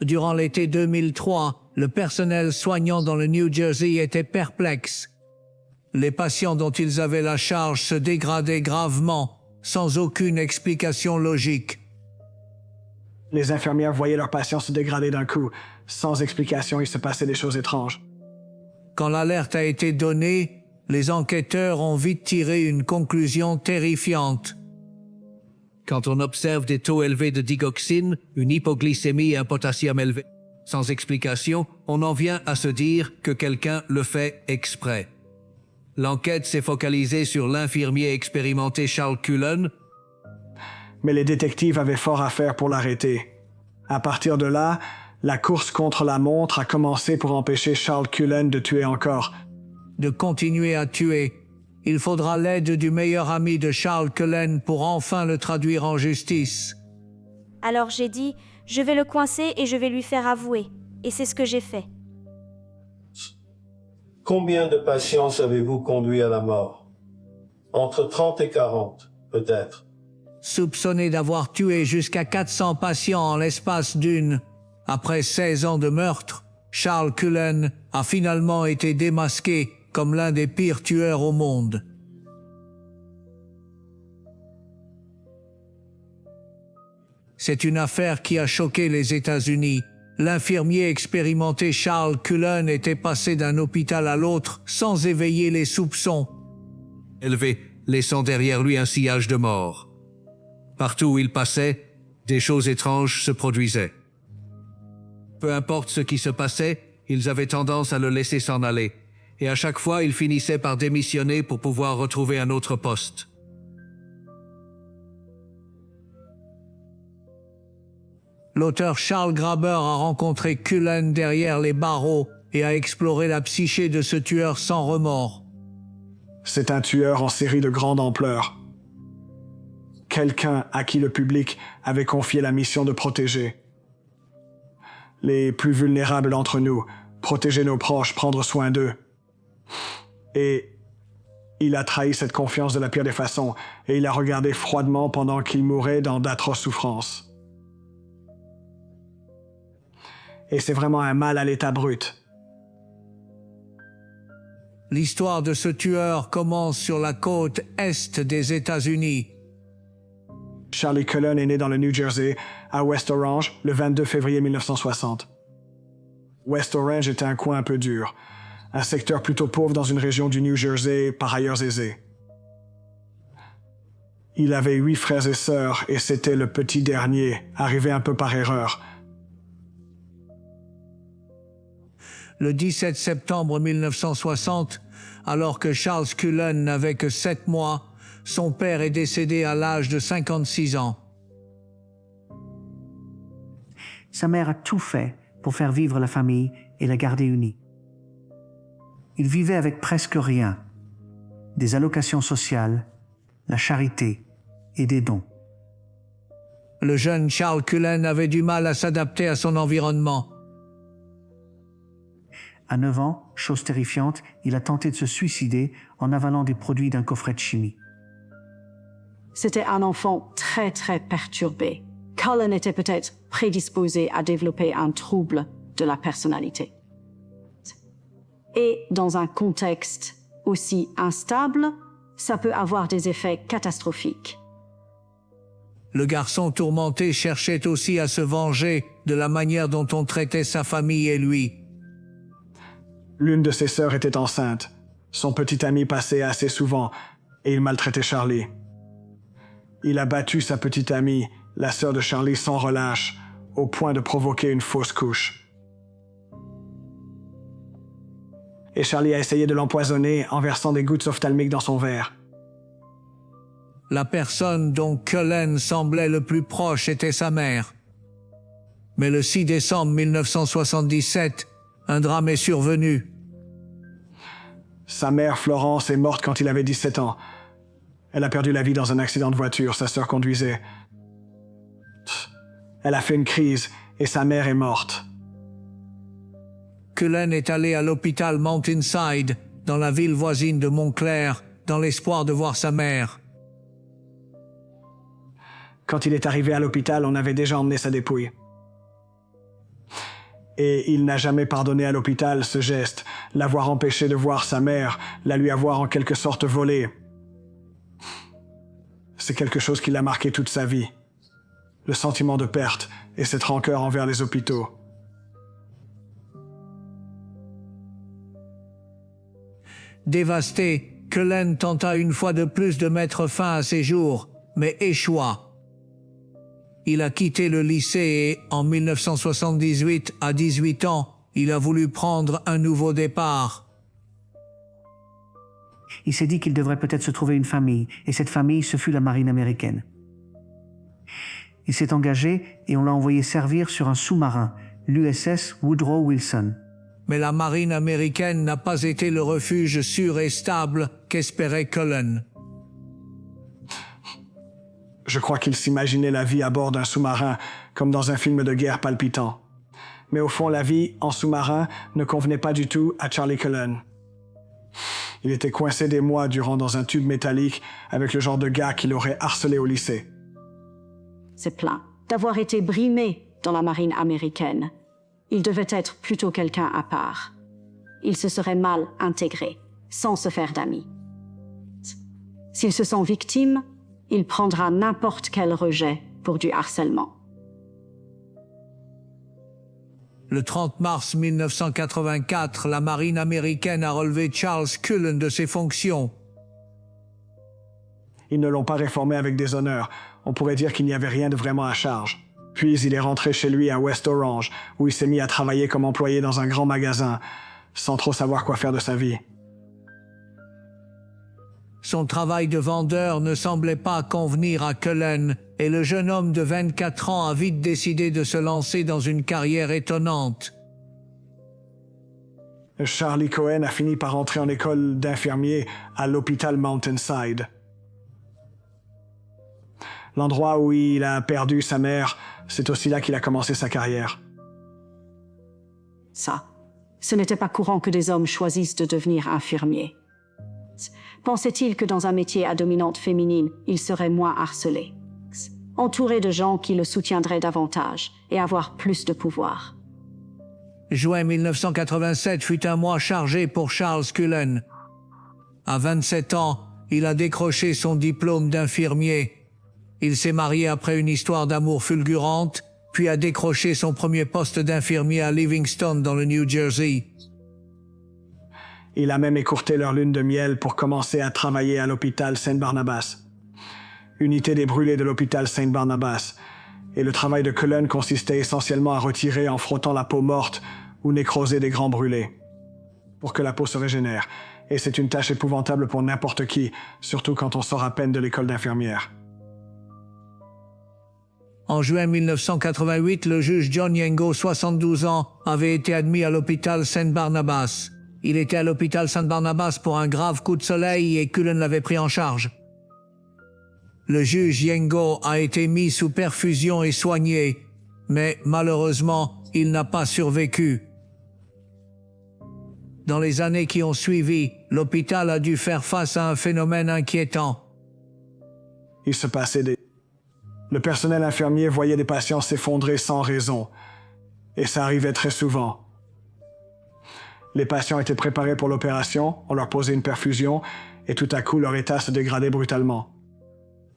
Durant l'été 2003, le personnel soignant dans le New Jersey était perplexe. Les patients dont ils avaient la charge se dégradaient gravement, sans aucune explication logique. Les infirmières voyaient leurs patients se dégrader d'un coup. Sans explication, il se passait des choses étranges. Quand l'alerte a été donnée, les enquêteurs ont vite tiré une conclusion terrifiante. Quand on observe des taux élevés de digoxine, une hypoglycémie et un potassium élevé, sans explication, on en vient à se dire que quelqu'un le fait exprès. L'enquête s'est focalisée sur l'infirmier expérimenté Charles Cullen. Mais les détectives avaient fort à faire pour l'arrêter. À partir de là, la course contre la montre a commencé pour empêcher Charles Cullen de tuer encore. De continuer à tuer. Il faudra l'aide du meilleur ami de Charles Cullen pour enfin le traduire en justice. Alors j'ai dit, je vais le coincer et je vais lui faire avouer. Et c'est ce que j'ai fait. Combien de patients avez-vous conduit à la mort? Entre 30 et 40, peut-être. Soupçonné d'avoir tué jusqu'à 400 patients en l'espace d'une. Après 16 ans de meurtre, Charles Cullen a finalement été démasqué comme l'un des pires tueurs au monde. C'est une affaire qui a choqué les États-Unis. L'infirmier expérimenté Charles Cullen était passé d'un hôpital à l'autre sans éveiller les soupçons. Élevé, laissant derrière lui un sillage de mort. Partout où il passait, des choses étranges se produisaient. Peu importe ce qui se passait, ils avaient tendance à le laisser s'en aller, et à chaque fois, il finissait par démissionner pour pouvoir retrouver un autre poste. L'auteur Charles Graeber a rencontré Cullen derrière les barreaux et a exploré la psyché de ce tueur sans remords. C'est un tueur en série de grande ampleur. Quelqu'un à qui le public avait confié la mission de protéger. Les plus vulnérables d'entre nous, protéger nos proches, prendre soin d'eux. Et il a trahi cette confiance de la pire des façons, et il a regardé froidement pendant qu'il mourait dans d'atroces souffrances. Et c'est vraiment un mal à l'état brut. L'histoire de ce tueur commence sur la côte est des États-Unis. Charlie Cullen est né dans le New Jersey, à West Orange, le 22 février 1960. West Orange était un coin un peu dur, un secteur plutôt pauvre dans une région du New Jersey par ailleurs aisée. Il avait 8 frères et sœurs et c'était le petit dernier, arrivé un peu par erreur. Le 17 septembre 1960, alors que Charles Cullen n'avait que 7 mois, son père est décédé à l'âge de 56 ans. Sa mère a tout fait pour faire vivre la famille et la garder unie. Il vivait avec presque rien, des allocations sociales, la charité et des dons. Le jeune Charles Cullen avait du mal à s'adapter à son environnement. À 9 ans, chose terrifiante, il a tenté de se suicider en avalant des produits d'un coffret de chimie. C'était un enfant très perturbé. Cullen était peut-être prédisposé à développer un trouble de la personnalité. Et dans un contexte aussi instable, ça peut avoir des effets catastrophiques. Le garçon tourmenté cherchait aussi à se venger de la manière dont on traitait sa famille et lui. L'une de ses sœurs était enceinte. Son petit ami passait assez souvent et il maltraitait Charlie. Il a battu sa petite amie, la sœur de Charlie, sans relâche, au point de provoquer une fausse couche. Et Charlie a essayé de l'empoisonner en versant des gouttes ophtalmiques dans son verre. La personne dont Cullen semblait le plus proche était sa mère. Mais le 6 décembre 1977, un drame est survenu. Sa mère, Florence, est morte quand il avait 17 ans. Elle a perdu la vie dans un accident de voiture, sa sœur conduisait. Elle a fait une crise et sa mère est morte. Cullen est allé à l'hôpital Mountainside, dans la ville voisine de Montclair, dans l'espoir de voir sa mère. Quand il est arrivé à l'hôpital, on avait déjà emmené sa dépouille. Et il n'a jamais pardonné à l'hôpital ce geste, l'avoir empêché de voir sa mère, la lui avoir en quelque sorte volée. C'est quelque chose qui l'a marqué toute sa vie. Le sentiment de perte et cette rancœur envers les hôpitaux. Dévasté, Cullen tenta une fois de plus de mettre fin à ses jours, mais échoua. Il a quitté le lycée et, en 1978, à 18 ans, il a voulu prendre un nouveau départ. Il s'est dit qu'il devrait peut-être se trouver une famille, et cette famille, ce fut la marine américaine. Il s'est engagé et on l'a envoyé servir sur un sous-marin, l'USS Woodrow Wilson. Mais la marine américaine n'a pas été le refuge sûr et stable qu'espérait Cullen. Je crois qu'il s'imaginait la vie à bord d'un sous-marin, comme dans un film de guerre palpitant. Mais au fond, la vie en sous-marin ne convenait pas du tout à Charlie Cullen. Il était coincé des mois durant dans un tube métallique avec le genre de gars qui l'aurait harcelé au lycée. C'est plein d'avoir été brimé dans la marine américaine. Il devait être plutôt quelqu'un à part. Il se serait mal intégré, sans se faire d'amis. S'il se sent victime, il prendra n'importe quel rejet pour du harcèlement. Le 30 mars 1984, la marine américaine a relevé Charles Cullen de ses fonctions. Ils ne l'ont pas réformé avec des honneurs. On pourrait dire qu'il n'y avait rien de vraiment à charge. Puis il est rentré chez lui à West Orange, où il s'est mis à travailler comme employé dans un grand magasin, sans trop savoir quoi faire de sa vie. Son travail de vendeur ne semblait pas convenir à Cullen, et le jeune homme de 24 ans a vite décidé de se lancer dans une carrière étonnante. Charlie Cohen a fini par entrer en école d'infirmier à l'hôpital Mountainside. L'endroit où il a perdu sa mère, c'est aussi là qu'il a commencé sa carrière. Ça, ce n'était pas courant que des hommes choisissent de devenir infirmiers. Pensait-il que dans un métier à dominante féminine, il serait moins harcelé, entouré de gens qui le soutiendraient davantage et avoir plus de pouvoir. Juin 1987 fut un mois chargé pour Charles Cullen. À 27 ans, il a décroché son diplôme d'infirmier. Il s'est marié après une histoire d'amour fulgurante, puis a décroché son premier poste d'infirmier à Livingston dans le New Jersey. Il a même écourté leur lune de miel pour commencer à travailler à l'hôpital Saint-Barnabas, unité des brûlés de l'hôpital Saint-Barnabas, et le travail de Cullen consistait essentiellement à retirer en frottant la peau morte ou nécrosée des grands brûlés, pour que la peau se régénère, et c'est une tâche épouvantable pour n'importe qui, surtout quand on sort à peine de l'école d'infirmière. En juin 1988, le juge John Yengo, 72 ans, avait été admis à l'hôpital Saint-Barnabas. Il était à l'hôpital Saint-Barnabas pour un grave coup de soleil et Cullen l'avait pris en charge. Le juge Yengo a été mis sous perfusion et soigné, mais malheureusement, il n'a pas survécu. Dans les années qui ont suivi, l'hôpital a dû faire face à un phénomène inquiétant. Il se passait des... Le personnel infirmier voyait des patients s'effondrer sans raison, et ça arrivait très souvent. Les patients étaient préparés pour l'opération, on leur posait une perfusion, et tout à coup leur état se dégradait brutalement.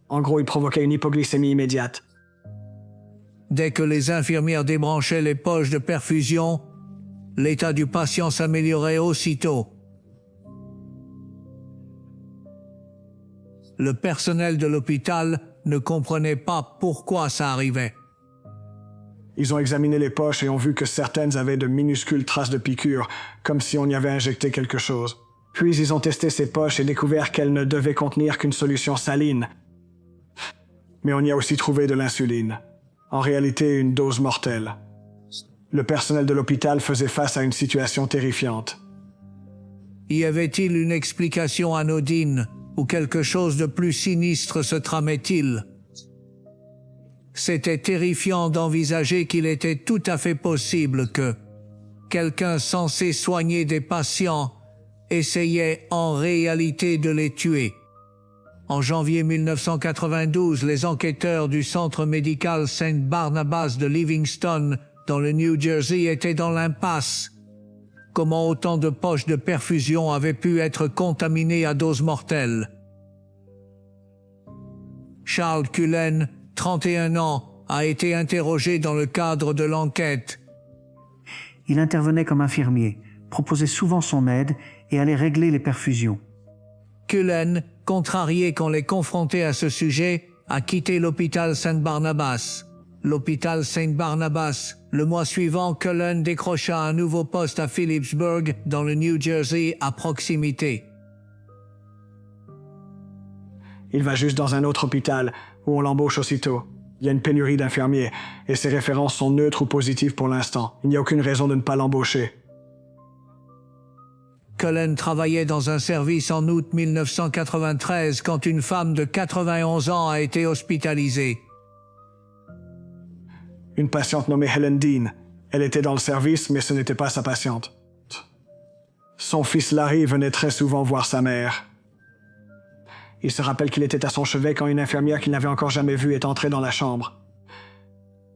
En gros, il provoquait une hypoglycémie immédiate. Dès que les infirmières débranchaient les poches de perfusion, l'état du patient s'améliorait aussitôt. Le personnel de l'hôpital ne comprenait pas pourquoi ça arrivait. Ils ont examiné les poches et ont vu que certaines avaient de minuscules traces de piqûres, comme si on y avait injecté quelque chose. Puis ils ont testé ces poches et découvert qu'elles ne devaient contenir qu'une solution saline. Mais on y a aussi trouvé de l'insuline. En réalité, une dose mortelle. Le personnel de l'hôpital faisait face à une situation terrifiante. Y avait-il une explication anodine ou quelque chose de plus sinistre se tramait-il? C'était terrifiant d'envisager qu'il était tout à fait possible que quelqu'un censé soigner des patients essayait en réalité de les tuer. En janvier 1992, les enquêteurs du centre médical Saint Barnabas de Livingston dans le New Jersey, était dans l'impasse. Comment autant de poches de perfusion avaient pu être contaminées à dose mortelle? Charles Cullen, 31 ans, a été interrogé dans le cadre de l'enquête. Il intervenait comme infirmier, proposait souvent son aide et allait régler les perfusions. Cullen, contrarié qu'on l'ait confronté à ce sujet, a quitté l'hôpital Saint-Barnabas. L'hôpital Saint-Barnabas. Le mois suivant, Cullen décrocha un nouveau poste à Phillipsburg, dans le New Jersey, à proximité. Il va juste dans un autre hôpital, où on l'embauche aussitôt. Il y a une pénurie d'infirmiers, et ses références sont neutres ou positives pour l'instant. Il n'y a aucune raison de ne pas l'embaucher. Cullen travaillait dans un service en août 1993 quand une femme de 91 ans a été hospitalisée. Une patiente nommée Helen Dean. Elle était dans le service, mais ce n'était pas sa patiente. Son fils Larry venait très souvent voir sa mère. Il se rappelle qu'il était à son chevet quand une infirmière qu'il n'avait encore jamais vue est entrée dans la chambre.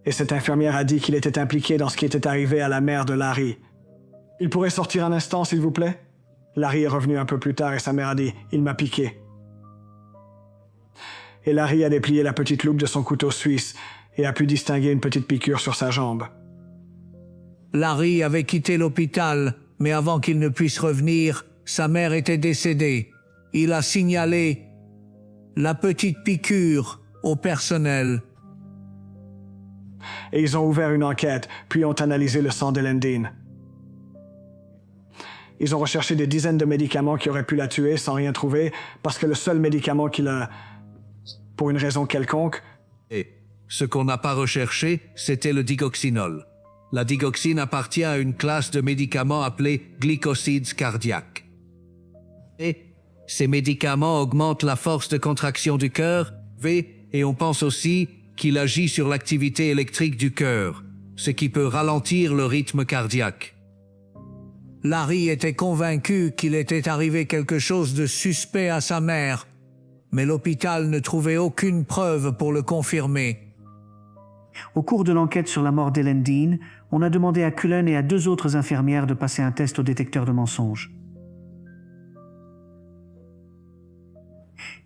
Et cette infirmière a dit qu'il était impliqué dans ce qui était arrivé à la mère de Larry. « Il pourrait sortir un instant, s'il vous plaît ?» Larry est revenu un peu plus tard et sa mère a dit « Il m'a piqué ». Et Larry a déplié la petite loupe de son couteau suisse et a pu distinguer une petite piqûre sur sa jambe. Larry avait quitté l'hôpital, mais avant qu'il ne puisse revenir, sa mère était décédée. Il a signalé la petite piqûre au personnel. Et ils ont ouvert une enquête, puis ont analysé le sang d'Helen Dean. Ils ont recherché des dizaines de médicaments qui auraient pu la tuer sans rien trouver, parce que le seul médicament qui l'a... pour une raison quelconque... Et ce qu'on n'a pas recherché, c'était le digoxinol. La digoxine appartient à une classe de médicaments appelés glycosides cardiaques. Et ces médicaments augmentent la force de contraction du cœur, et on pense aussi qu'il agit sur l'activité électrique du cœur, ce qui peut ralentir le rythme cardiaque. Larry était convaincu qu'il était arrivé quelque chose de suspect à sa mère, mais l'hôpital ne trouvait aucune preuve pour le confirmer. Au cours de l'enquête sur la mort d'Helen Dean, on a demandé à Cullen et à 2 autres infirmières de passer un test au détecteur de mensonges.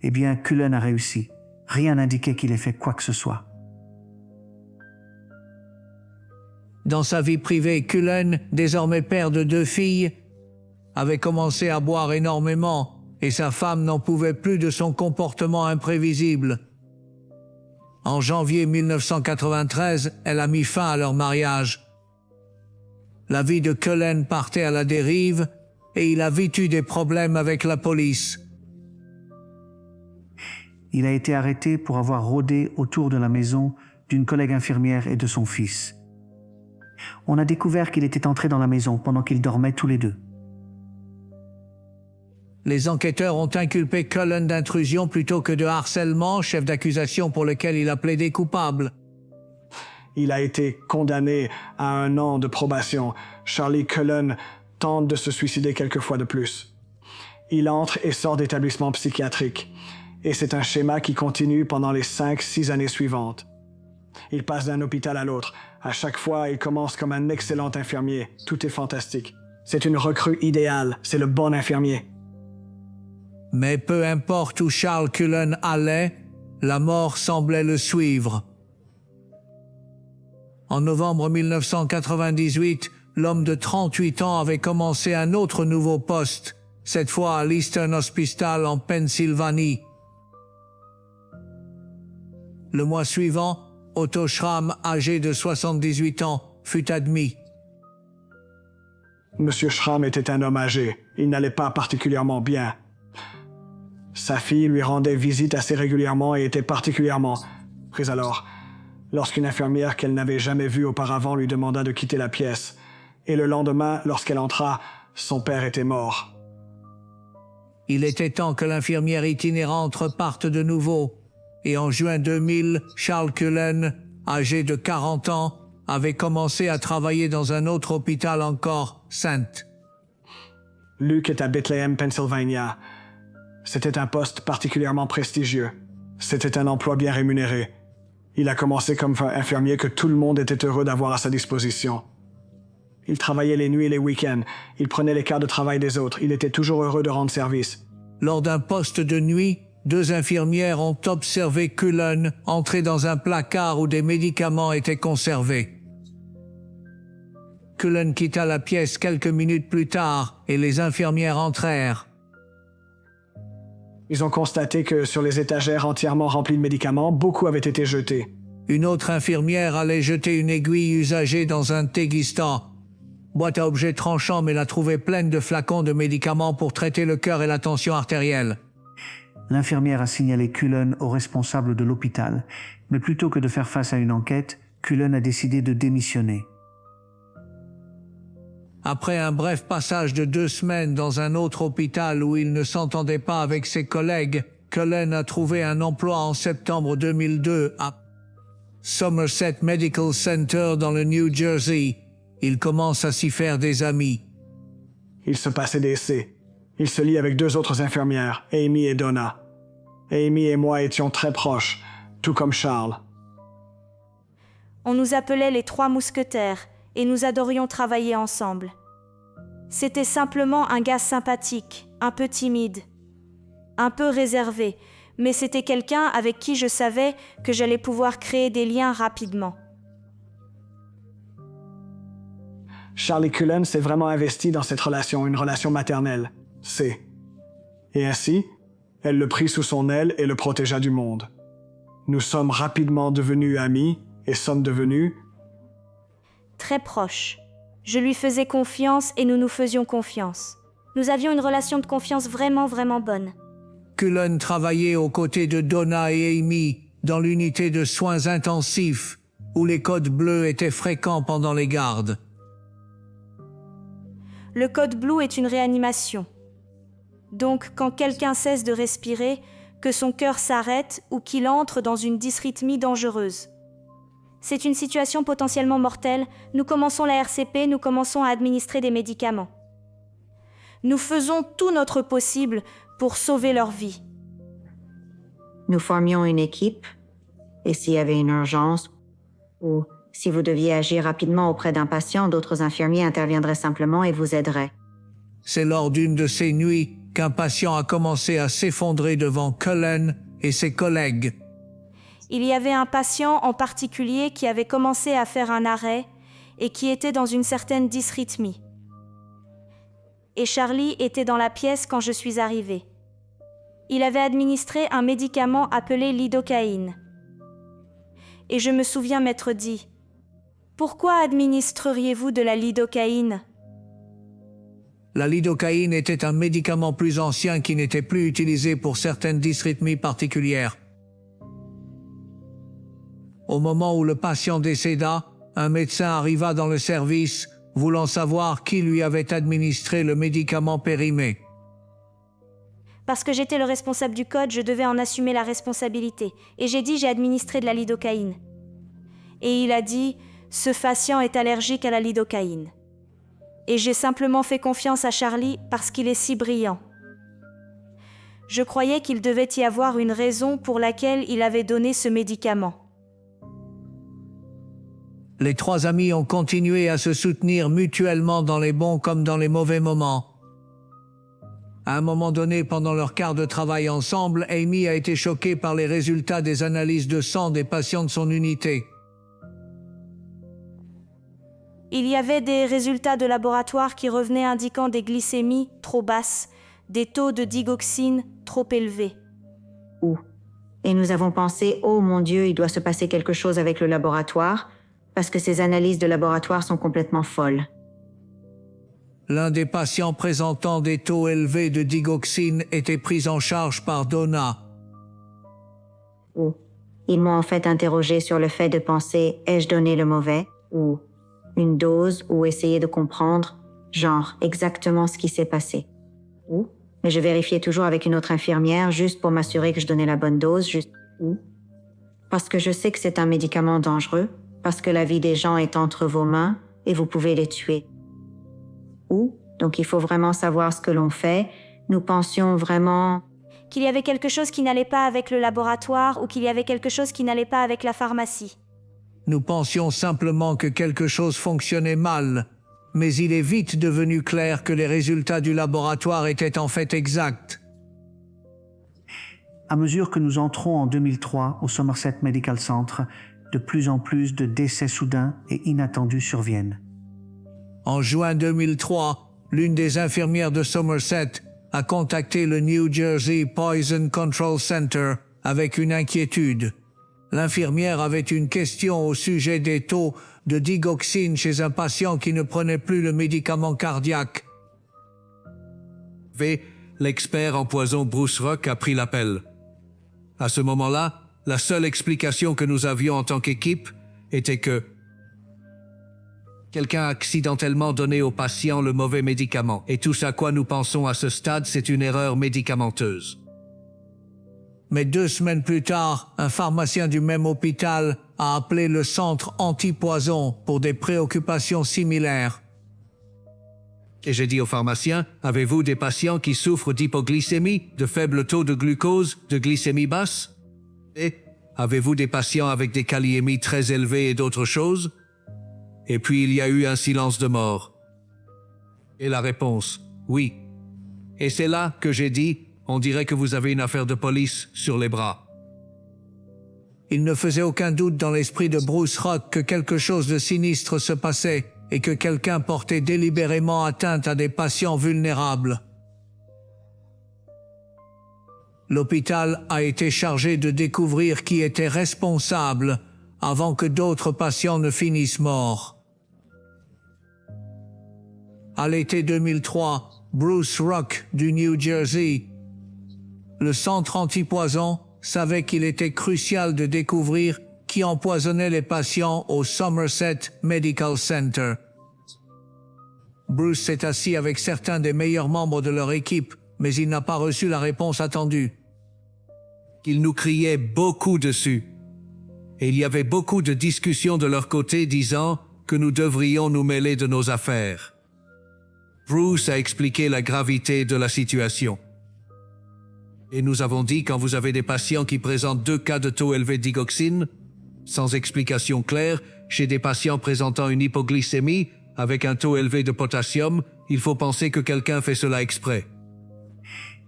Eh bien, Cullen a réussi. Rien n'indiquait qu'il ait fait quoi que ce soit. Dans sa vie privée, Cullen, désormais père de 2 filles, avait commencé à boire énormément et sa femme n'en pouvait plus de son comportement imprévisible. En janvier 1993, elle a mis fin à leur mariage. La vie de Cullen partait à la dérive et il a vite eu des problèmes avec la police. Il a été arrêté pour avoir rôdé autour de la maison d'une collègue infirmière et de son fils. On a découvert qu'il était entré dans la maison pendant qu'ils dormaient tous les deux. Les enquêteurs ont inculpé Cullen d'intrusion plutôt que de harcèlement, chef d'accusation pour lequel il a plaidé coupable. Il a été condamné à 1 an de probation. Charlie Cullen tente de se suicider quelques fois de plus. Il entre et sort d'établissements psychiatriques. Et c'est un schéma qui continue pendant les 5-6 années suivantes. Il passe d'un hôpital à l'autre. À chaque fois, il commence comme un excellent infirmier. Tout est fantastique. C'est une recrue idéale. C'est le bon infirmier. Mais peu importe où Charles Cullen allait, la mort semblait le suivre. En novembre 1998, l'homme de 38 ans avait commencé un autre nouveau poste, cette fois à l'Eastern Hospital en Pennsylvanie. Le mois suivant, Otto Schramm, âgé de 78 ans, fut admis. Monsieur Schramm était un homme âgé. Il n'allait pas particulièrement bien. Sa fille lui rendait visite assez régulièrement et était particulièrement prise alors, lorsqu'une infirmière qu'elle n'avait jamais vue auparavant lui demanda de quitter la pièce. Et le lendemain, lorsqu'elle entra, son père était mort. Il était temps que l'infirmière itinérante reparte de nouveau. Et en juin 2000, Charles Cullen, âgé de 40 ans, avait commencé à travailler dans un autre hôpital encore, St. Luke est à Bethlehem, Pennsylvania. C'était un poste particulièrement prestigieux. C'était un emploi bien rémunéré. Il a commencé comme infirmier que tout le monde était heureux d'avoir à sa disposition. Il travaillait les nuits et les week-ends. Il prenait les quarts de travail des autres. Il était toujours heureux de rendre service. Lors d'un poste de nuit, 2 infirmières ont observé Cullen entrer dans un placard où des médicaments étaient conservés. Cullen quitta la pièce quelques minutes plus tard et les infirmières entrèrent. Ils ont constaté que sur les étagères entièrement remplies de médicaments, beaucoup avaient été jetés. Une autre infirmière allait jeter une aiguille usagée dans un téguistan. Boîte à objets tranchants, mais la trouvait pleine de flacons de médicaments pour traiter le cœur et la tension artérielle. L'infirmière a signalé Cullen au responsable de l'hôpital, mais plutôt que de faire face à une enquête, Cullen a décidé de démissionner. Après un bref passage de 2 semaines dans un autre hôpital où il ne s'entendait pas avec ses collègues, Cullen a trouvé un emploi en septembre 2002 à Somerset Medical Center dans le New Jersey. Il commence à s'y faire des amis. Il se passait d'essai. Il se lie avec 2 autres infirmières, Amy et Donna. Amy et moi étions très proches, tout comme Charles. On nous appelait les 3 mousquetaires et nous adorions travailler ensemble. C'était simplement un gars sympathique, un peu timide, un peu réservé, mais c'était quelqu'un avec qui je savais que j'allais pouvoir créer des liens rapidement. Charlie Cullen s'est vraiment investi dans cette relation, une relation maternelle. Et ainsi, elle le prit sous son aile et le protégea du monde. Nous sommes rapidement devenus amis et sommes devenus très proches. Je lui faisais confiance et nous nous faisions confiance. Nous avions une relation de confiance vraiment, vraiment bonne. Cullen travaillait aux côtés de Donna et Amy dans l'unité de soins intensifs où les codes bleus étaient fréquents pendant les gardes. Le code blue est une réanimation. Donc, quand quelqu'un cesse de respirer, que son cœur s'arrête ou qu'il entre dans une dysrythmie dangereuse. C'est une situation potentiellement mortelle. Nous commençons la RCP, nous commençons à administrer des médicaments. Nous faisons tout notre possible pour sauver leur vie. Nous formions une équipe, et s'il y avait une urgence, ou si vous deviez agir rapidement auprès d'un patient, d'autres infirmiers interviendraient simplement et vous aideraient. C'est lors d'une de ces nuits qu'un patient a commencé à s'effondrer devant Cullen et ses collègues. Il y avait un patient en particulier qui avait commencé à faire un arrêt et qui était dans une certaine dysrythmie. Et Charlie était dans la pièce quand je suis arrivée. Il avait administré un médicament appelé lidocaïne. Et je me souviens m'être dit « Pourquoi administreriez-vous de la lidocaïne ?» La lidocaïne était un médicament plus ancien qui n'était plus utilisé pour certaines dysrythmies particulières. Au moment où le patient décéda, un médecin arriva dans le service, voulant savoir qui lui avait administré le médicament périmé. Parce que j'étais le responsable du code, je devais en assumer la responsabilité. Et j'ai dit « J'ai administré de la lidocaïne ». Et il a dit « Ce patient est allergique à la lidocaïne ». Et j'ai simplement fait confiance à Charlie parce qu'il est si brillant. Je croyais qu'il devait y avoir une raison pour laquelle il avait donné ce médicament. Les 3 amis ont continué à se soutenir mutuellement dans les bons comme dans les mauvais moments. À un moment donné, pendant leur quart de travail ensemble, Amy a été choquée par les résultats des analyses de sang des patients de son unité. Il y avait des résultats de laboratoire qui revenaient indiquant des glycémies trop basses, des taux de digoxine trop élevés. Et nous avons pensé « Oh mon Dieu, il doit se passer quelque chose avec le laboratoire », parce que ces analyses de laboratoire sont complètement folles. L'un des patients présentant des taux élevés de digoxine était pris en charge par Donna. Ils m'ont en fait interrogé sur le fait de penser « Ai-je donné le mauvais ?» ou « Une dose » ou essayer de comprendre, genre, exactement ce qui s'est passé. Mais je vérifiais toujours avec une autre infirmière juste pour m'assurer que je donnais la bonne dose, parce que je sais que c'est un médicament dangereux, parce que la vie des gens est entre vos mains et vous pouvez les tuer. Donc il faut vraiment savoir ce que l'on fait. Nous pensions vraiment qu'il y avait quelque chose qui n'allait pas avec le laboratoire ou qu'il y avait quelque chose qui n'allait pas avec la pharmacie. Nous pensions simplement que quelque chose fonctionnait mal, mais il est vite devenu clair que les résultats du laboratoire étaient en fait exacts. À mesure que nous entrons en 2003 au Somerset Medical Center, de plus en plus de décès soudains et inattendus surviennent. En juin 2003, l'une des infirmières de Somerset a contacté le New Jersey Poison Control Center avec une inquiétude. L'infirmière avait une question au sujet des taux de digoxine chez un patient qui ne prenait plus le médicament cardiaque. L'expert en poison Bruce Rock a pris l'appel. À ce moment-là, la seule explication que nous avions en tant qu'équipe était que quelqu'un a accidentellement donné au patient le mauvais médicament. Et tout ce à quoi nous pensons à ce stade, c'est une erreur médicamenteuse. Mais 2 semaines plus tard, un pharmacien du même hôpital a appelé le centre anti-poison pour des préoccupations similaires. Et j'ai dit au pharmacien, avez-vous des patients qui souffrent d'hypoglycémie, de faible taux de glucose, de glycémie basse? Et avez-vous des patients avec des kaliémies très élevées et d'autres choses? Et puis il y a eu un silence de mort. Et la réponse, oui. Et c'est là que j'ai dit, on dirait que vous avez une affaire de police sur les bras. Il ne faisait aucun doute dans l'esprit de Bruce Rock que quelque chose de sinistre se passait et que quelqu'un portait délibérément atteinte à des patients vulnérables. L'hôpital a été chargé de découvrir qui était responsable avant que d'autres patients ne finissent morts. À l'été 2003, Bruce Rock du New Jersey, le centre antipoison, savait qu'il était crucial de découvrir qui empoisonnait les patients au Somerset Medical Center. Bruce s'est assis avec certains des meilleurs membres de leur équipe, mais il n'a pas reçu la réponse attendue. Ils nous criaient beaucoup dessus. Et il y avait beaucoup de discussions de leur côté disant que nous devrions nous mêler de nos affaires. Bruce a expliqué la gravité de la situation. Et nous avons dit quand vous avez des patients qui présentent 2 cas de taux élevés de digoxine, sans explication claire, chez des patients présentant une hypoglycémie avec un taux élevé de potassium, il faut penser que quelqu'un fait cela exprès.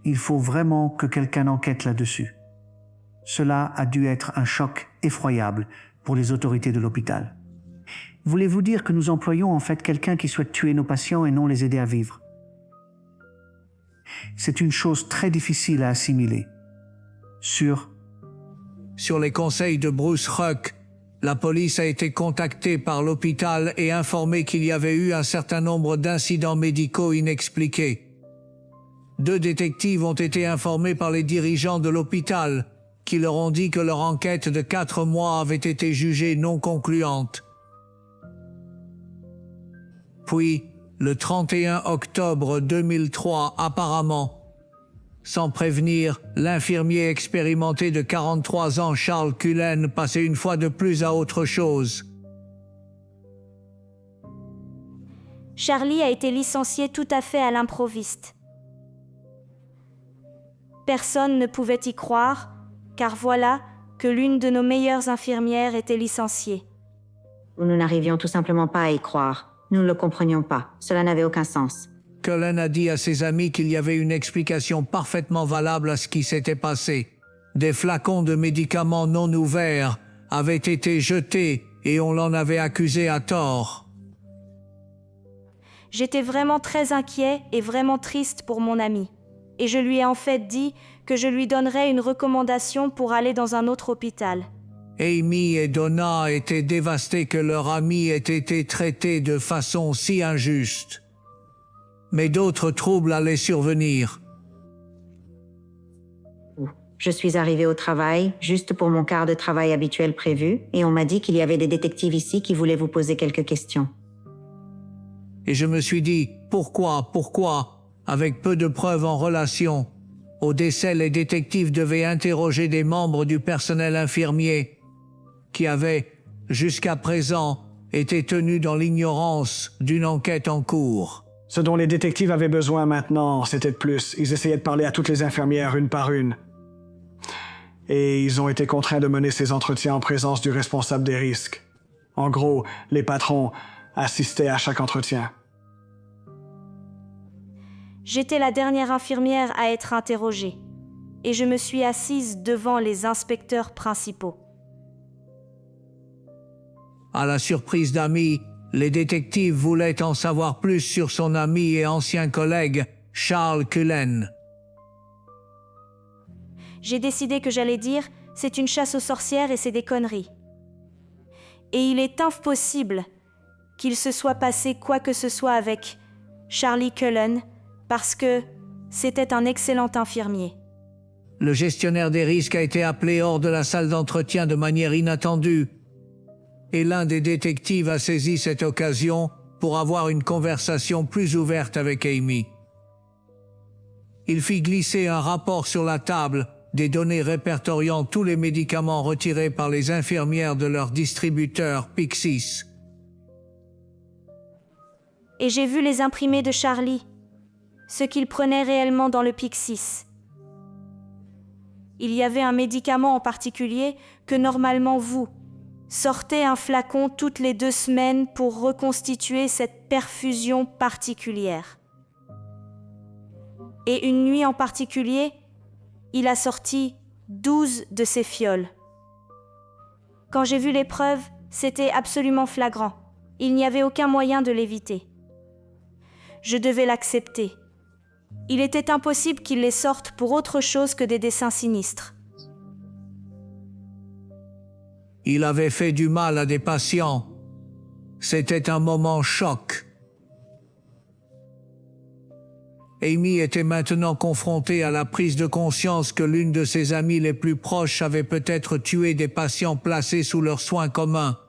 Il faut vraiment que quelqu'un enquête là-dessus. Cela a dû être un choc effroyable pour les autorités de l'hôpital. Voulez-vous dire que nous employons en fait quelqu'un qui souhaite tuer nos patients et non les aider à vivre? C'est une chose très difficile à assimiler. Sur les conseils de Bruce Rock, la police a été contactée par l'hôpital et informée qu'il y avait eu un certain nombre d'incidents médicaux inexpliqués. 2 détectives ont été informés par les dirigeants de l'hôpital, qui leur ont dit que leur enquête de 4 mois avait été jugée non concluante. Puis, le 31 octobre 2003, apparemment, sans prévenir, l'infirmier expérimenté de 43 ans Charles Cullen passait une fois de plus à autre chose. Charlie a été licencié tout à fait à l'improviste. Personne ne pouvait y croire, car voilà que l'une de nos meilleures infirmières était licenciée. Nous n'arrivions tout simplement pas à y croire. Nous ne le comprenions pas. Cela n'avait aucun sens. Cullen a dit à ses amis qu'il y avait une explication parfaitement valable à ce qui s'était passé. Des flacons de médicaments non ouverts avaient été jetés et on l'en avait accusé à tort. J'étais vraiment très inquiet et vraiment triste pour mon ami. Et je lui ai en fait dit que je lui donnerais une recommandation pour aller dans un autre hôpital. Amy et Donna étaient dévastées que leur ami ait été traité de façon si injuste. Mais d'autres troubles allaient survenir. Je suis arrivée au travail, juste pour mon quart de travail habituel prévu, et on m'a dit qu'il y avait des détectives ici qui voulaient vous poser quelques questions. Et je me suis dit, pourquoi, avec peu de preuves en relation? Au décès, les détectives devaient interroger des membres du personnel infirmier qui avaient, jusqu'à présent, été tenus dans l'ignorance d'une enquête en cours. Ce dont les détectives avaient besoin maintenant, c'était de plus. Ils essayaient de parler à toutes les infirmières une par une. Et ils ont été contraints de mener ces entretiens en présence du responsable des risques. En gros, les patrons assistaient à chaque entretien. J'étais la dernière infirmière à être interrogée, et je me suis assise devant les inspecteurs principaux. À la surprise d'Amy, les détectives voulaient en savoir plus sur son ami et ancien collègue, Charles Cullen. J'ai décidé que j'allais dire « c'est une chasse aux sorcières et c'est des conneries ». Et il est impossible qu'il se soit passé quoi que ce soit avec Charlie Cullen parce que c'était un excellent infirmier. Le gestionnaire des risques a été appelé hors de la salle d'entretien de manière inattendue. Et l'un des détectives a saisi cette occasion pour avoir une conversation plus ouverte avec Amy. Il fit glisser un rapport sur la table, des données répertoriant tous les médicaments retirés par les infirmières de leur distributeur Pyxis. Et j'ai vu les imprimés de Charlie, ce qu'il prenait réellement dans le Pyxis. Il y avait un médicament en particulier que normalement vous sortez un flacon toutes les 2 semaines pour reconstituer cette perfusion particulière. Et une nuit en particulier, il a sorti 12 de ces fioles. Quand j'ai vu les preuves, c'était absolument flagrant. Il n'y avait aucun moyen de l'éviter. Je devais l'accepter. Il était impossible qu'il les sorte pour autre chose que des dessins sinistres. Il avait fait du mal à des patients. C'était un moment choc. Amy était maintenant confrontée à la prise de conscience que l'une de ses amies les plus proches avait peut-être tué des patients placés sous leurs soins communs.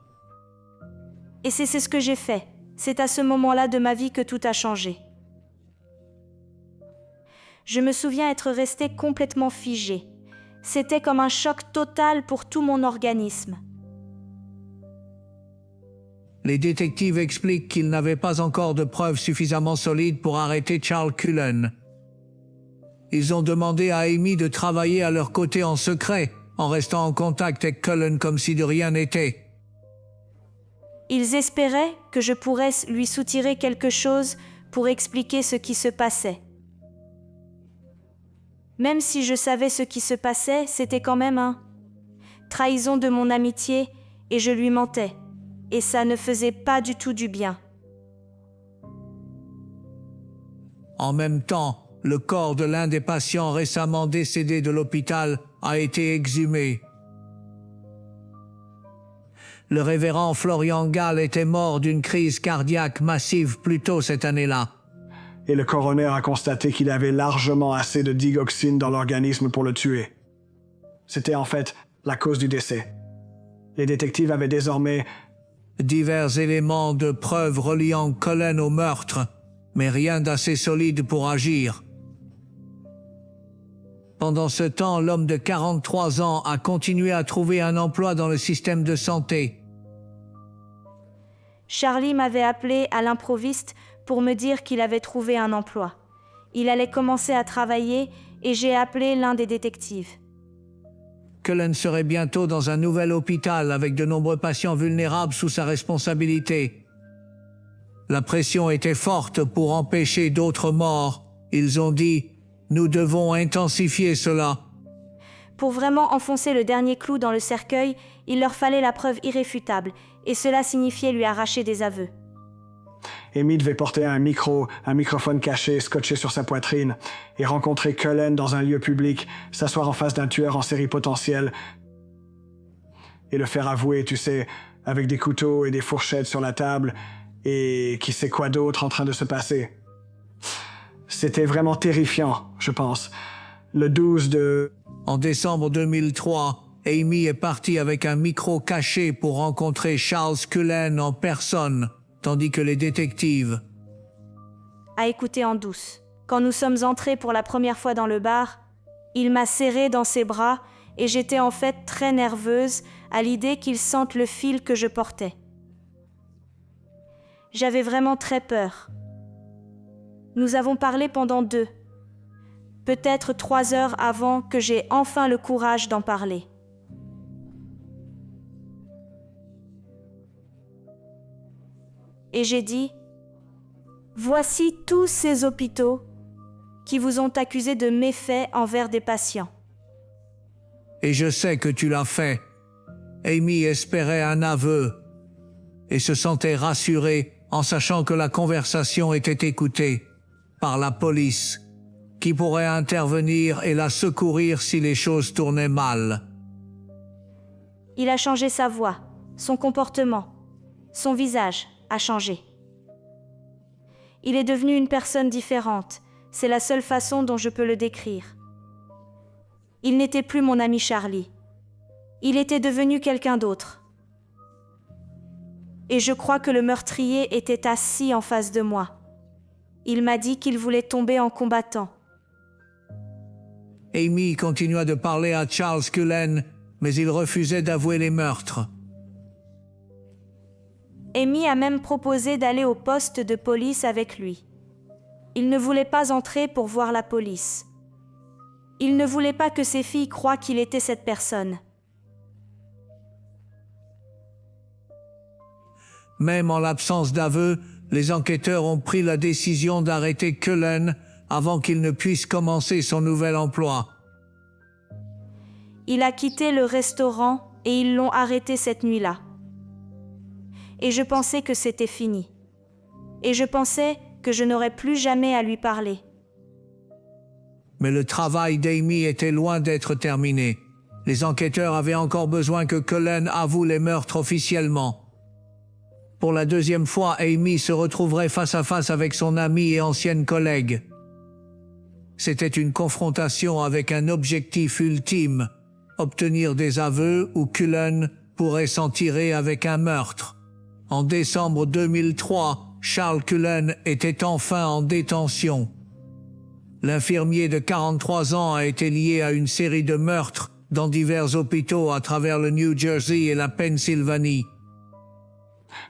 Et c'est ce que j'ai fait. C'est à ce moment-là de ma vie que tout a changé. Je me souviens être restée complètement figée. C'était comme un choc total pour tout mon organisme. Les détectives expliquent qu'ils n'avaient pas encore de preuves suffisamment solides pour arrêter Charles Cullen. Ils ont demandé à Amy de travailler à leur côté en secret, en restant en contact avec Cullen comme si de rien n'était. Ils espéraient que je pourrais lui soutirer quelque chose pour expliquer ce qui se passait. Même si je savais ce qui se passait, c'était quand même une trahison de mon amitié et je lui mentais. Et ça ne faisait pas du tout du bien. En même temps, le corps de l'un des patients récemment décédés de l'hôpital a été exhumé. Le révérend Florian Gall était mort d'une crise cardiaque massive plus tôt cette année-là. Et le coroner a constaté qu'il avait largement assez de digoxine dans l'organisme pour le tuer. C'était en fait la cause du décès. Les détectives avaient désormais divers éléments de preuve reliant Cullen au meurtre, mais rien d'assez solide pour agir. Pendant ce temps, l'homme de 43 ans a continué à trouver un emploi dans le système de santé. Charlie m'avait appelé à l'improviste pour me dire qu'il avait trouvé un emploi. Il allait commencer à travailler et j'ai appelé l'un des détectives. Cullen serait bientôt dans un nouvel hôpital avec de nombreux patients vulnérables sous sa responsabilité. La pression était forte pour empêcher d'autres morts. Ils ont dit « Nous devons intensifier cela ». Pour vraiment enfoncer le dernier clou dans le cercueil, il leur fallait la preuve irréfutable, et cela signifiait lui arracher des aveux. Amy devait porter un microphone caché scotché sur sa poitrine et rencontrer Cullen dans un lieu public, s'asseoir en face d'un tueur en série potentiel et le faire avouer, tu sais, avec des couteaux et des fourchettes sur la table et qui sait quoi d'autre en train de se passer. C'était vraiment terrifiant, je pense. Le 12 de... En décembre 2003, Amy est partie avec un micro caché pour rencontrer Charles Cullen en personne, tandis que les détectives a écouté en douce. Quand nous sommes entrés pour la première fois dans le bar, il m'a serré dans ses bras et j'étais en fait très nerveuse à l'idée qu'il sente le fil que je portais. J'avais vraiment très peur. Nous avons parlé pendant 2, peut-être 3 heures avant que j'aie enfin le courage d'en parler. Et j'ai dit, « Voici tous ces hôpitaux qui vous ont accusé de méfaits envers des patients. » Et je sais que tu l'as fait. Amy espérait un aveu et se sentait rassurée en sachant que la conversation était écoutée par la police, qui pourrait intervenir et la secourir si les choses tournaient mal. Il a changé sa voix, son comportement, son visage a changé. Il est devenu une personne différente, c'est la seule façon dont je peux le décrire. Il n'était plus mon ami Charlie. Il était devenu quelqu'un d'autre. Et je crois que le meurtrier était assis en face de moi. Il m'a dit qu'il voulait tomber en combattant. Amy continua de parler à Charles Cullen, mais il refusait d'avouer les meurtres. Amy a même proposé d'aller au poste de police avec lui. Il ne voulait pas entrer pour voir la police. Il ne voulait pas que ses filles croient qu'il était cette personne. Même en l'absence d'aveu, les enquêteurs ont pris la décision d'arrêter Cullen avant qu'il ne puisse commencer son nouvel emploi. Il a quitté le restaurant et ils l'ont arrêté cette nuit-là. Et je pensais que c'était fini. Et je pensais que je n'aurais plus jamais à lui parler. Mais le travail d'Amy était loin d'être terminé. Les enquêteurs avaient encore besoin que Cullen avoue les meurtres officiellement. Pour la 2e fois, Amy se retrouverait face à face avec son amie et ancienne collègue. C'était une confrontation avec un objectif ultime, obtenir des aveux où Cullen pourrait s'en tirer avec un meurtre. En décembre 2003, Charles Cullen était enfin en détention. L'infirmier de 43 ans a été lié à une série de meurtres dans divers hôpitaux à travers le New Jersey et la Pennsylvanie.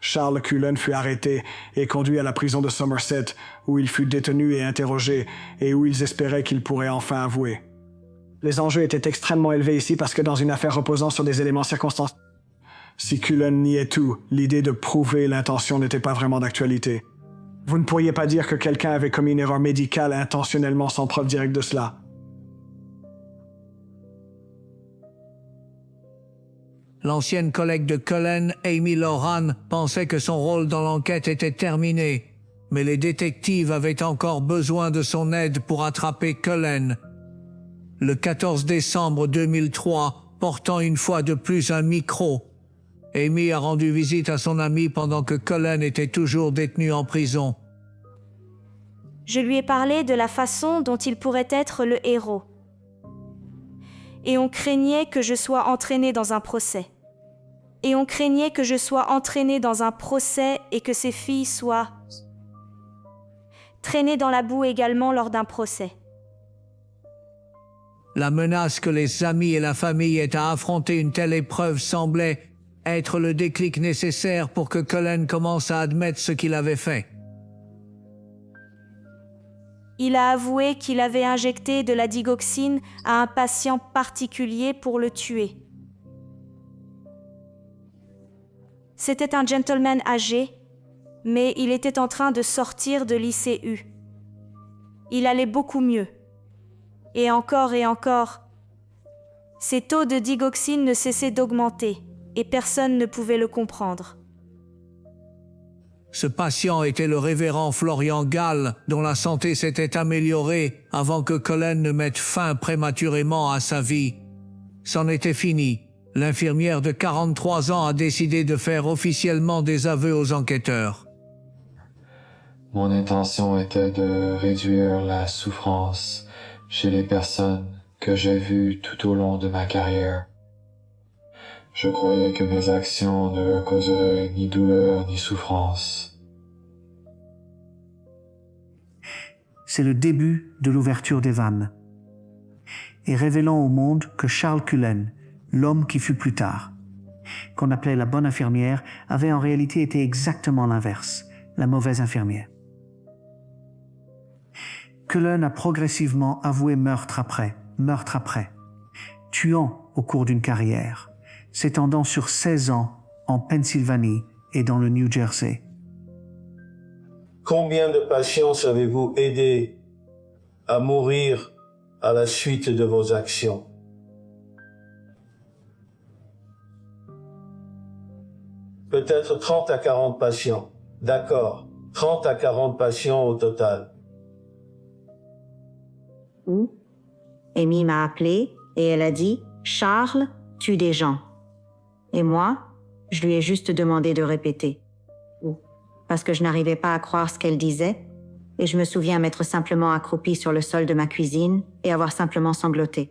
Charles Cullen fut arrêté et conduit à la prison de Somerset, où il fut détenu et interrogé, et où ils espéraient qu'il pourrait enfin avouer. Les enjeux étaient extrêmement élevés ici parce que dans une affaire reposant sur des éléments circonstanciels, si Cullen niait tout, l'idée de prouver l'intention n'était pas vraiment d'actualité. Vous ne pourriez pas dire que quelqu'un avait commis une erreur médicale intentionnellement sans preuve directe de cela. L'ancienne collègue de Cullen, Amy Loran, pensait que son rôle dans l'enquête était terminé, mais les détectives avaient encore besoin de son aide pour attraper Cullen. Le 14 décembre 2003, portant une fois de plus un micro, Amy a rendu visite à son ami pendant que Cullen était toujours détenu en prison. Je lui ai parlé de la façon dont il pourrait être le héros. Et on craignait que je sois entraîné dans un procès. Et on craignait que je sois entraîné dans un procès et que ses filles soient traînées dans la boue également lors d'un procès. La menace que les amis et la famille aient à affronter une telle épreuve semblait être le déclic nécessaire pour que Cullen commence à admettre ce qu'il avait fait. Il a avoué qu'il avait injecté de la digoxine à un patient particulier pour le tuer. C'était un gentleman âgé, mais il était en train de sortir de l'ICU. Il allait beaucoup mieux. Et encore, ses taux de digoxine ne cessaient d'augmenter, et personne ne pouvait le comprendre. Ce patient était le révérend Florian Gall, dont la santé s'était améliorée avant que Cullen ne mette fin prématurément à sa vie. C'en était fini. L'infirmière de 43 ans a décidé de faire officiellement des aveux aux enquêteurs. Mon intention était de réduire la souffrance chez les personnes que j'ai vues tout au long de ma carrière. Je croyais que mes actions ne causeraient ni douleur ni souffrance. C'est le début de l'ouverture des vannes et révélant au monde que Charles Cullen, l'homme qui fut plus tard, qu'on appelait la bonne infirmière, avait en réalité été exactement l'inverse, la mauvaise infirmière. Cullen a progressivement avoué meurtre après, tuant au cours d'une carrière, s'étendant sur 16 ans en Pennsylvanie et dans le New Jersey. Combien de patients avez-vous aidé à mourir à la suite de vos actions? Peut-être 30 à 40 patients. D'accord. 30 à 40 patients au total. Où Amy m'a appelé et elle a dit « Charles tue des gens ». Et moi, je lui ai juste demandé de répéter. Où Parce que je n'arrivais pas à croire ce qu'elle disait, et je me souviens m'être simplement accroupie sur le sol de ma cuisine et avoir simplement sangloté.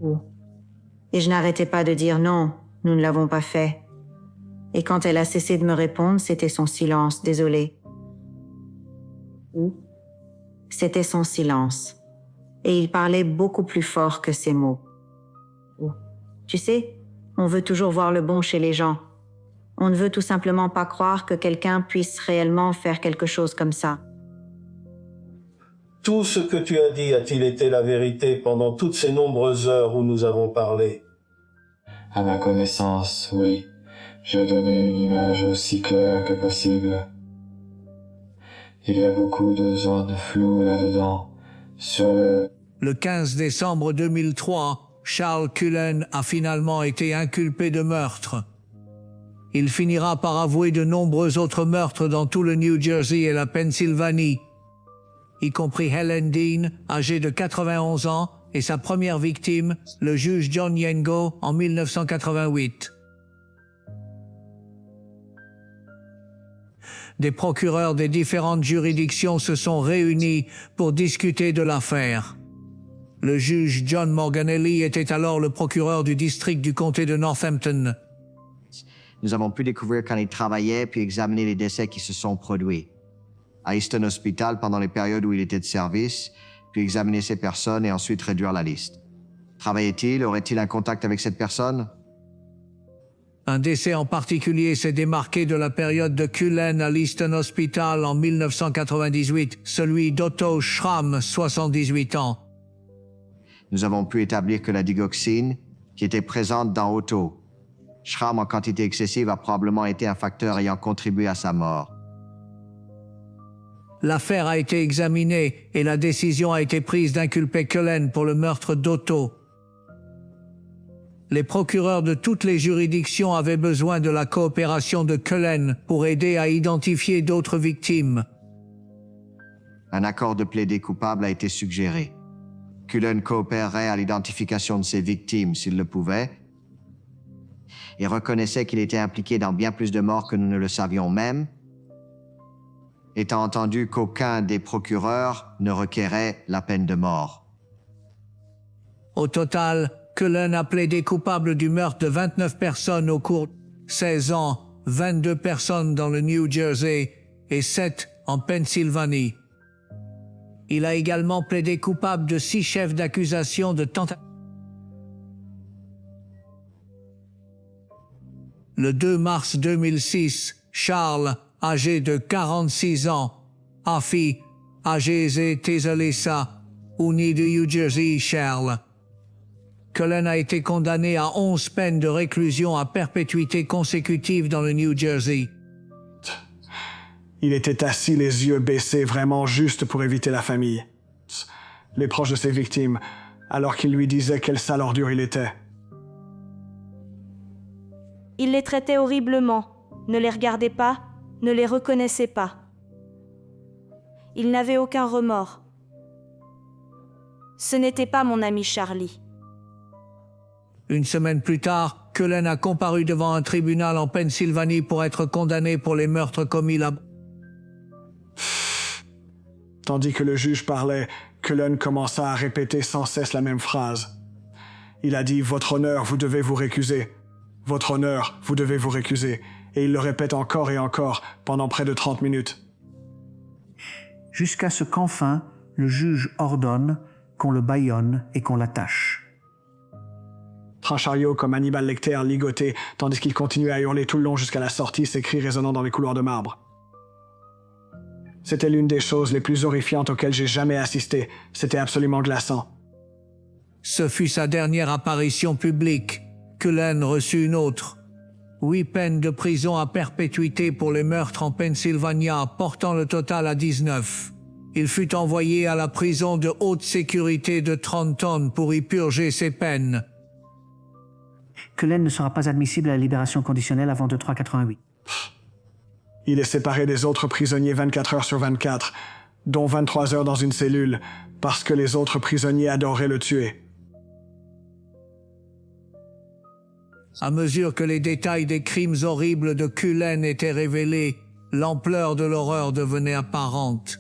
Où Et je n'arrêtais pas de dire « Non, nous ne l'avons pas fait ». Et quand elle a cessé de me répondre, c'était son silence, désolé. Où C'était son silence. Et il parlait beaucoup plus fort que ses mots. Où Tu sais, on veut toujours voir le bon chez les gens. On ne veut tout simplement pas croire que quelqu'un puisse réellement faire quelque chose comme ça. Tout ce que tu as dit a-t-il été la vérité pendant toutes ces nombreuses heures où nous avons parlé? À ma connaissance, oui. J'ai donné une image aussi claire que possible. Il y a beaucoup de zones floues là-dedans. Sur Le 15 décembre 2003, Charles Cullen a finalement été inculpé de meurtre. Il finira par avouer de nombreux autres meurtres dans tout le New Jersey et la Pennsylvanie, y compris Helen Dean, âgée de 91 ans, et sa première victime, le juge John Yengo, en 1988. Des procureurs des différentes juridictions se sont réunis pour discuter de l'affaire. Le juge John Morganelli était alors le procureur du district du comté de Northampton. Nous avons pu découvrir quand il travaillait puis examiner les décès qui se sont produits. À Easton Hospital pendant les périodes où il était de service, puis examiner ces personnes et ensuite réduire la liste. Travaillait-il? Aurait-il un contact avec cette personne? Un décès en particulier s'est démarqué de la période de Cullen à l'Easton Hospital en 1998, celui d'Otto Schramm, 78 ans. Nous avons pu établir que la digoxine, qui était présente dans Otto, Schramm en quantité excessive a probablement été un facteur ayant contribué à sa mort. L'affaire a été examinée et la décision a été prise d'inculper Cullen pour le meurtre d'Otto. Les procureurs de toutes les juridictions avaient besoin de la coopération de Cullen pour aider à identifier d'autres victimes. Un accord de plaidé coupable a été suggéré. Cullen coopérerait à l'identification de ses victimes s'il le pouvait et reconnaissait qu'il était impliqué dans bien plus de morts que nous ne le savions même, étant entendu qu'aucun des procureurs ne requérait la peine de mort. Au total, Cullen a plaidé coupable du meurtre de 29 personnes au cours de 16 ans, 22 personnes dans le New Jersey et 7 en Pennsylvanie. Il a également plaidé coupable de 6 chefs d'accusation de tentative. Le 2 mars 2006, Charles, âgé de 46 ans, Afi, âgé Tesalesa, uni de New Jersey, Charles. Cullen a été condamné à 11 peines de réclusion à perpétuité consécutive dans le New Jersey. Il était assis les yeux baissés vraiment juste pour éviter la famille. Les proches de ses victimes, alors qu'il lui disait quelle sale ordure il était. Il les traitait horriblement, ne les regardait pas, ne les reconnaissait pas. Il n'avait aucun remords. Ce n'était pas mon ami Charlie. Une semaine plus tard, Cullen a comparu devant un tribunal en Pennsylvanie pour être condamné pour les meurtres commis là. Tandis que le juge parlait, Cullen commença à répéter sans cesse la même phrase. Il a dit « Votre honneur, vous devez vous récuser. Votre honneur, vous devez vous récuser. » Et il le répète encore et encore pendant près de 30 minutes. Jusqu'à ce qu'enfin, le juge ordonne qu'on le bâillonne et qu'on l'attache. Tranchario comme Hannibal Lecter ligoté, tandis qu'il continuait à hurler tout le long jusqu'à la sortie, ses cris résonnant dans les couloirs de marbre. C'était l'une des choses les plus horrifiantes auxquelles j'ai jamais assisté. C'était absolument glaçant. Ce fut sa dernière apparition publique. Cullen reçut une autre. 8 peines de prison à perpétuité pour les meurtres en Pennsylvania, portant le total à 19. Il fut envoyé à la prison de haute sécurité de Trenton pour y purger ses peines. Cullen ne sera pas admissible à la libération conditionnelle avant 2388. Il est séparé des autres prisonniers 24 heures sur 24, dont 23 heures dans une cellule, parce que les autres prisonniers adoraient le tuer. À mesure que les détails des crimes horribles de Cullen étaient révélés, l'ampleur de l'horreur devenait apparente.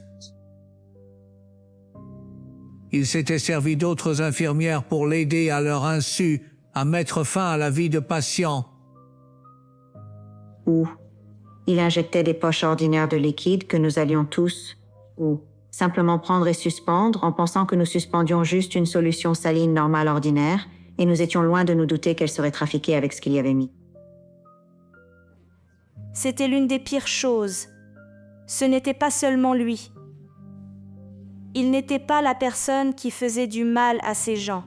Il s'était servi d'autres infirmières pour l'aider à leur insu à mettre fin à la vie de patient. Ou il injectait des poches ordinaires de liquide que nous allions tous, ou simplement prendre et suspendre en pensant que nous suspendions juste une solution saline normale ordinaire, et nous étions loin de nous douter qu'elle serait trafiquée avec ce qu'il y avait mis. C'était l'une des pires choses. Ce n'était pas seulement lui. Il n'était pas la personne qui faisait du mal à ces gens.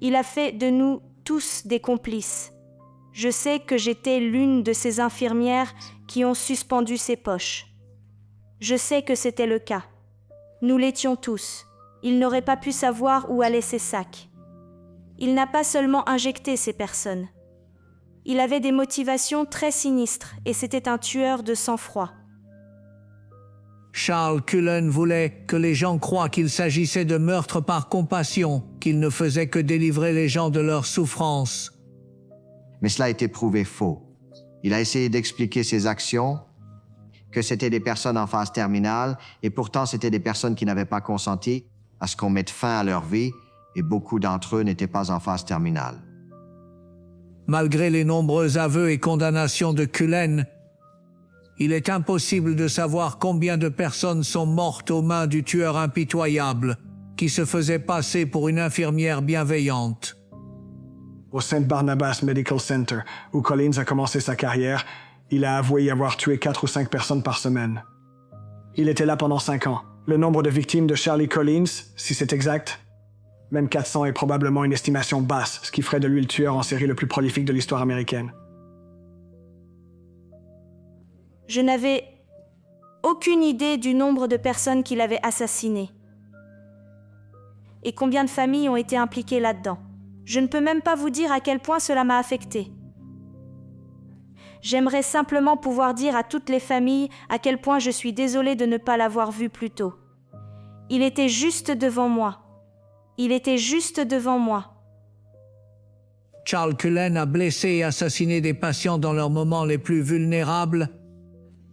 Il a fait de nous tous des complices. Je sais que j'étais l'une de ces infirmières qui ont suspendu ses poches. Je sais que c'était le cas. Nous l'étions tous. Il n'aurait pas pu savoir où allaient ses sacs. Il n'a pas seulement injecté ces personnes. Il avait des motivations très sinistres et c'était un tueur de sang-froid. Charles Cullen voulait que les gens croient qu'il s'agissait de meurtre par compassion, qu'il ne faisait que délivrer les gens de leurs souffrances. Mais cela a été prouvé faux. Il a essayé d'expliquer ses actions, que c'était des personnes en phase terminale, et pourtant c'était des personnes qui n'avaient pas consenti à ce qu'on mette fin à leur vie, et beaucoup d'entre eux n'étaient pas en phase terminale. Malgré les nombreux aveux et condamnations de Cullen, il est impossible de savoir combien de personnes sont mortes aux mains du tueur impitoyable, qui se faisait passer pour une infirmière bienveillante. Au St. Barnabas Medical Center, où Collins a commencé sa carrière, il a avoué y avoir tué 4 ou 5 personnes par semaine. Il était là pendant 5 ans. Le nombre de victimes de Charlie Collins, si c'est exact, même 400 est probablement une estimation basse, ce qui ferait de lui le tueur en série le plus prolifique de l'histoire américaine. Je n'avais aucune idée du nombre de personnes qu'il avait assassinées. Et combien de familles ont été impliquées là-dedans. Je ne peux même pas vous dire à quel point cela m'a affectée. J'aimerais simplement pouvoir dire à toutes les familles à quel point je suis désolée de ne pas l'avoir vu plus tôt. Il était juste devant moi. Il était juste devant moi. Charles Cullen a blessé et assassiné des patients dans leurs moments les plus vulnérables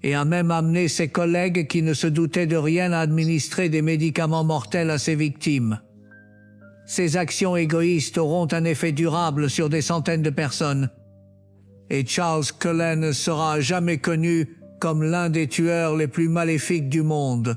et a même amené ses collègues qui ne se doutaient de rien à administrer des médicaments mortels à ses victimes. Ces actions égoïstes auront un effet durable sur des centaines de personnes. Et Charles Cullen sera à jamais connu comme l'un des tueurs les plus maléfiques du monde.